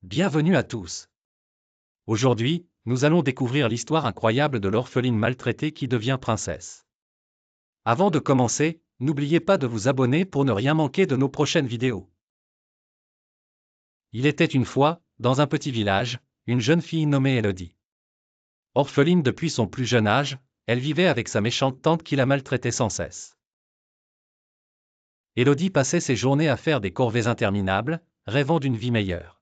Bienvenue à tous. Aujourd'hui, nous allons découvrir l'histoire incroyable de l'orpheline maltraitée qui devient princesse. Avant de commencer, n'oubliez pas de vous abonner pour ne rien manquer de nos prochaines vidéos. Il était une fois, dans un petit village, une jeune fille nommée Élodie. Orpheline depuis son plus jeune âge, elle vivait avec sa méchante tante qui la maltraitait sans cesse. Élodie passait ses journées à faire des corvées interminables, rêvant d'une vie meilleure.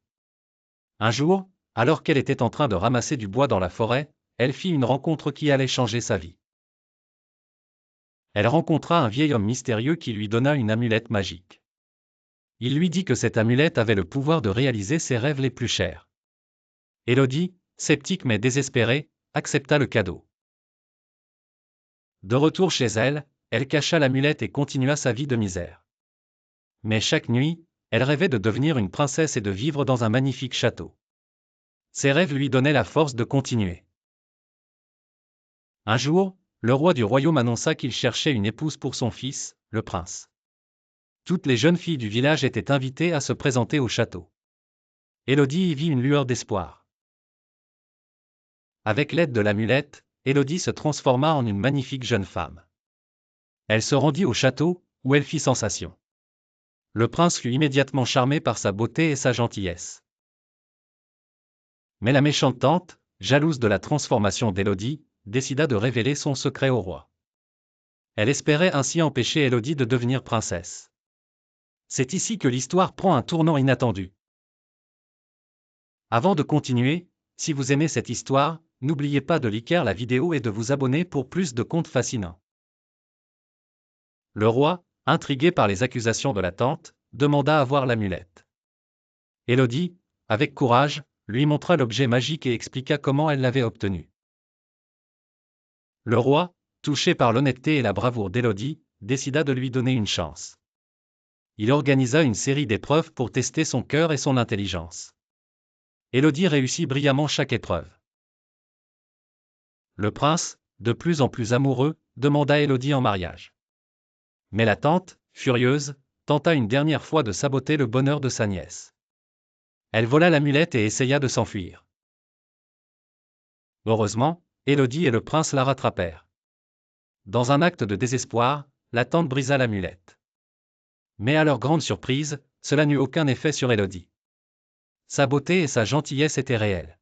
Un jour, alors qu'elle était en train de ramasser du bois dans la forêt, elle fit une rencontre qui allait changer sa vie. Elle rencontra un vieil homme mystérieux qui lui donna une amulette magique. Il lui dit que cette amulette avait le pouvoir de réaliser ses rêves les plus chers. Élodie, sceptique mais désespérée, accepta le cadeau. De retour chez elle, elle cacha l'amulette et continua sa vie de misère. Mais chaque nuit, elle rêvait de devenir une princesse et de vivre dans un magnifique château. Ses rêves lui donnaient la force de continuer. Un jour, le roi du royaume annonça qu'il cherchait une épouse pour son fils, le prince. Toutes les jeunes filles du village étaient invitées à se présenter au château. Élodie y vit une lueur d'espoir. Avec l'aide de l'amulette, Élodie se transforma en une magnifique jeune femme. Elle se rendit au château, où elle fit sensation. Le prince fut immédiatement charmé par sa beauté et sa gentillesse. Mais la méchante tante, jalouse de la transformation d'Élodie, décida de révéler son secret au roi. Elle espérait ainsi empêcher Élodie de devenir princesse. C'est ici que l'histoire prend un tournant inattendu. Avant de continuer, si vous aimez cette histoire, n'oubliez pas de liker la vidéo et de vous abonner pour plus de contes fascinants. Le roi, intrigué par les accusations de la tante, demanda à voir l'amulette. Élodie, avec courage, lui montra l'objet magique et expliqua comment elle l'avait obtenu. Le roi, touché par l'honnêteté et la bravoure d'Élodie, décida de lui donner une chance. Il organisa une série d'épreuves pour tester son cœur et son intelligence. Élodie réussit brillamment chaque épreuve. Le prince, de plus en plus amoureux, demanda Élodie en mariage. Mais la tante, furieuse, tenta une dernière fois de saboter le bonheur de sa nièce. Elle vola l'amulette et essaya de s'enfuir. Heureusement, Élodie et le prince la rattrapèrent. Dans un acte de désespoir, la tante brisa l'amulette. Mais à leur grande surprise, cela n'eut aucun effet sur Élodie. Sa beauté et sa gentillesse étaient réelles.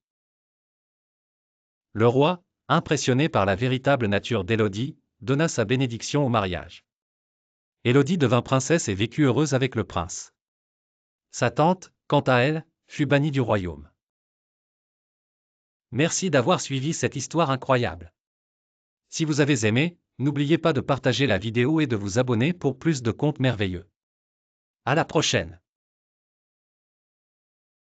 Le roi, impressionné par la véritable nature d'Élodie, donna sa bénédiction au mariage. Élodie devint princesse et vécut heureuse avec le prince. Sa tante, quant à elle, fut bannie du royaume. Merci d'avoir suivi cette histoire incroyable. Si vous avez aimé, n'oubliez pas de partager la vidéo et de vous abonner pour plus de contes merveilleux. À la prochaine!